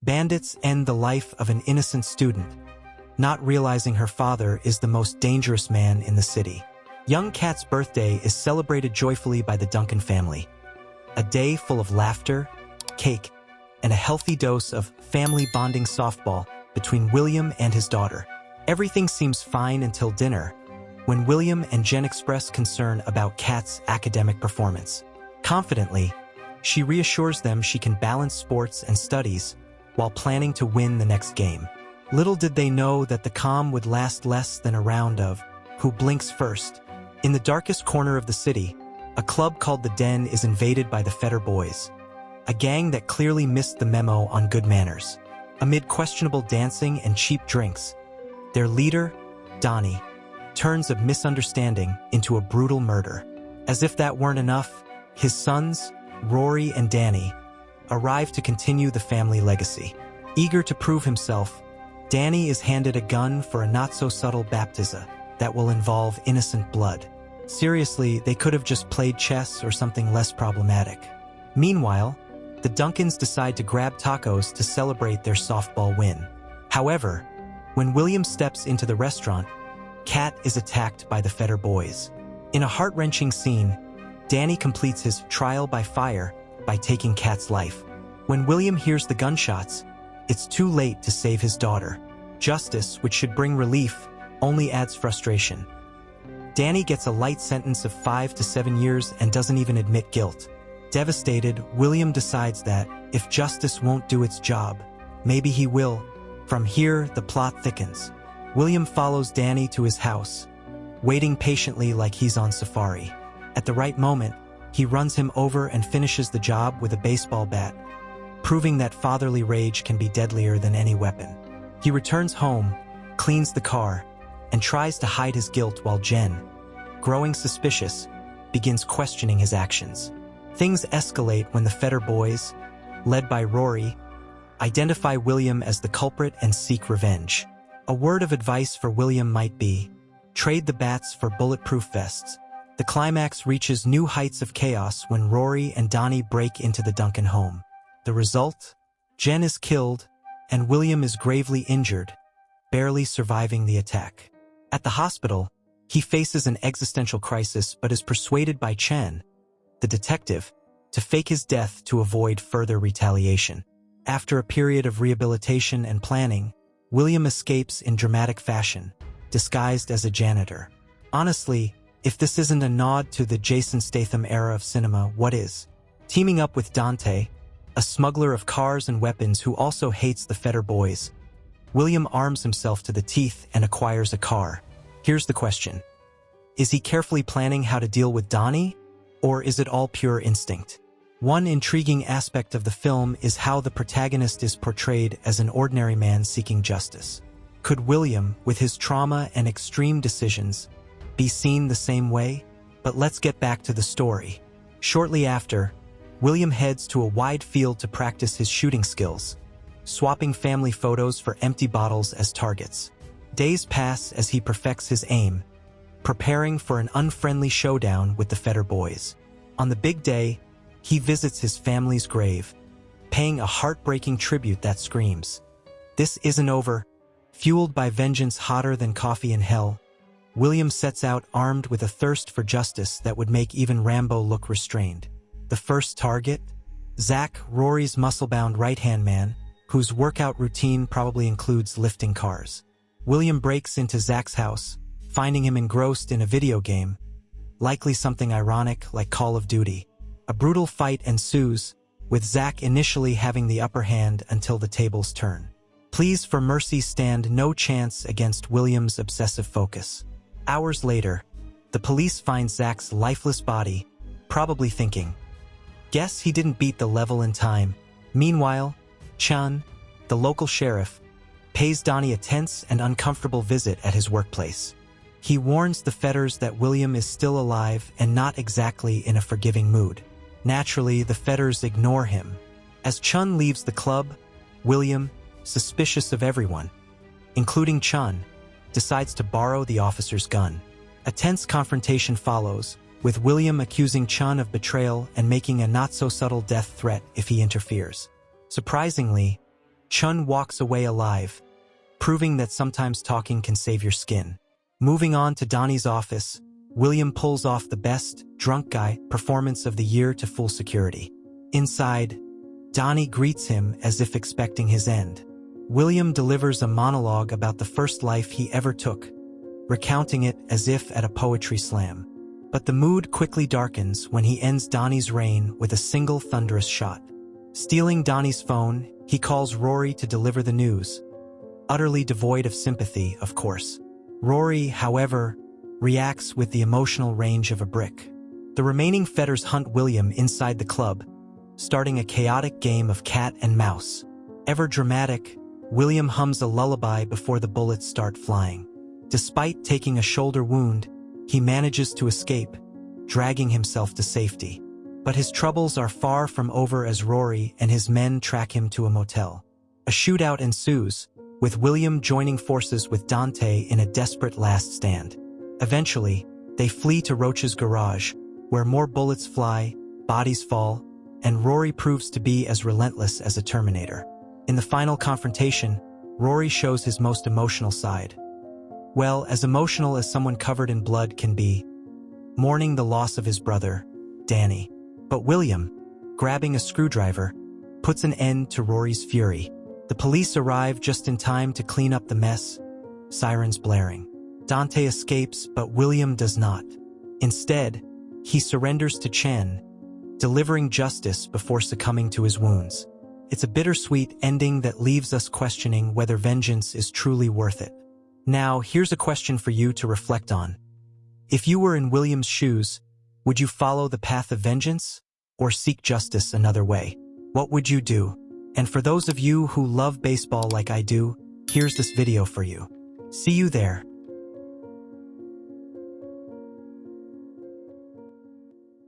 Bandits end the life of an innocent student, not realizing her father is the most dangerous man in the city. Young Kat's birthday is celebrated joyfully by the Duncan family. A day full of laughter, cake, and a healthy dose of family bonding softball between William and his daughter. Everything seems fine until dinner, when William and Jen express concern about Kat's academic performance. Confidently, she reassures them she can balance sports and studies while planning to win the next game. Little did they know that the calm would last less than a round of who blinks first. In the darkest corner of the city, a club called the Den is invaded by the Fetter Boys, a gang that clearly missed the memo on good manners. Amid questionable dancing and cheap drinks, their leader, Donnie, turns a misunderstanding into a brutal murder. As if that weren't enough, his sons, Rory and Danny, arrive to continue the family legacy. Eager to prove himself, Danny is handed a gun for a not-so-subtle baptism that will involve innocent blood. Seriously, they could have just played chess or something less problematic. Meanwhile, the Duncans decide to grab tacos to celebrate their softball win. However, when William steps into the restaurant, Kat is attacked by the Fetter Boys. In a heart-wrenching scene, Danny completes his trial by fire by taking Kat's life. When William hears the gunshots, it's too late to save his daughter. Justice, which should bring relief, only adds frustration. Danny gets a light sentence of 5 to 7 years and doesn't even admit guilt. Devastated, William decides that, if justice won't do its job, maybe he will. From here, the plot thickens. William follows Danny to his house, waiting patiently like he's on safari. At the right moment, he runs him over and finishes the job with a baseball bat, proving that fatherly rage can be deadlier than any weapon. He returns home, cleans the car, and tries to hide his guilt while Jen, growing suspicious, begins questioning his actions. Things escalate when the Fetter Boys, led by Rory, identify William as the culprit and seek revenge. A word of advice for William might be, trade the bats for bulletproof vests. The climax reaches new heights of chaos when Rory and Donnie break into the Duncan home. The result? Jen is killed, and William is gravely injured, barely surviving the attack. At the hospital, he faces an existential crisis but is persuaded by Chen, the detective, to fake his death to avoid further retaliation. After a period of rehabilitation and planning, William escapes in dramatic fashion, disguised as a janitor. Honestly, if this isn't a nod to the Jason Statham era of cinema, what is? Teaming up with Dante, a smuggler of cars and weapons who also hates the Fetter Boys, William arms himself to the teeth and acquires a car. Here's the question. Is he carefully planning how to deal with Donnie, or is it all pure instinct? One intriguing aspect of the film is how the protagonist is portrayed as an ordinary man seeking justice. Could William, with his trauma and extreme decisions, be seen the same way? But let's get back to the story. Shortly after, William heads to a wide field to practice his shooting skills, swapping family photos for empty bottles as targets. Days pass as he perfects his aim, preparing for an unfriendly showdown with the Fetter Boys. On the big day, he visits his family's grave, paying a heartbreaking tribute that screams, "This isn't over." Fueled by vengeance hotter than coffee in hell, William sets out armed with a thirst for justice that would make even Rambo look restrained. The first target? Zach, Rory's muscle-bound right-hand man, whose workout routine probably includes lifting cars. William breaks into Zach's house, finding him engrossed in a video game, likely something ironic like Call of Duty. A brutal fight ensues, with Zach initially having the upper hand until the tables turn. Pleas for mercy stand no chance against William's obsessive focus. Hours later, the police find Zach's lifeless body, probably thinking, guess he didn't beat the level in time. Meanwhile, Chun, the local sheriff, pays Donnie a tense and uncomfortable visit at his workplace. He warns the Fetters that William is still alive and not exactly in a forgiving mood. Naturally, the Fetters ignore him. As Chun leaves the club, William, suspicious of everyone, including Chun, decides to borrow the officer's gun. A tense confrontation follows, with William accusing Chun of betrayal and making a not-so-subtle death threat if he interferes. Surprisingly, Chun walks away alive, proving that sometimes talking can save your skin. Moving on to Donnie's office, William pulls off the best drunk guy performance of the year to full security. Inside, Donnie greets him as if expecting his end. William delivers a monologue about the first life he ever took, recounting it as if at a poetry slam. But the mood quickly darkens when he ends Donnie's reign with a single thunderous shot. Stealing Donnie's phone, he calls Rory to deliver the news, utterly devoid of sympathy, of course. Rory, however, reacts with the emotional range of a brick. The remaining fetters hunt William inside the club, starting a chaotic game of cat and mouse. Ever dramatic, William hums a lullaby before the bullets start flying. Despite taking a shoulder wound, he manages to escape, dragging himself to safety. But his troubles are far from over as Rory and his men track him to a motel. A shootout ensues, with William joining forces with Dante in a desperate last stand. Eventually, they flee to Roach's garage, where more bullets fly, bodies fall, and Rory proves to be as relentless as a Terminator. In the final confrontation, Rory shows his most emotional side. Well, as emotional as someone covered in blood can be, mourning the loss of his brother, Danny. But William, grabbing a screwdriver, puts an end to Rory's fury. The police arrive just in time to clean up the mess, sirens blaring. Dante escapes, but William does not. Instead, he surrenders to Chen, delivering justice before succumbing to his wounds. It's a bittersweet ending that leaves us questioning whether vengeance is truly worth it. Now, here's a question for you to reflect on. If you were in William's shoes, would you follow the path of vengeance or seek justice another way? What would you do? And for those of you who love baseball like I do, here's this video for you. See you there.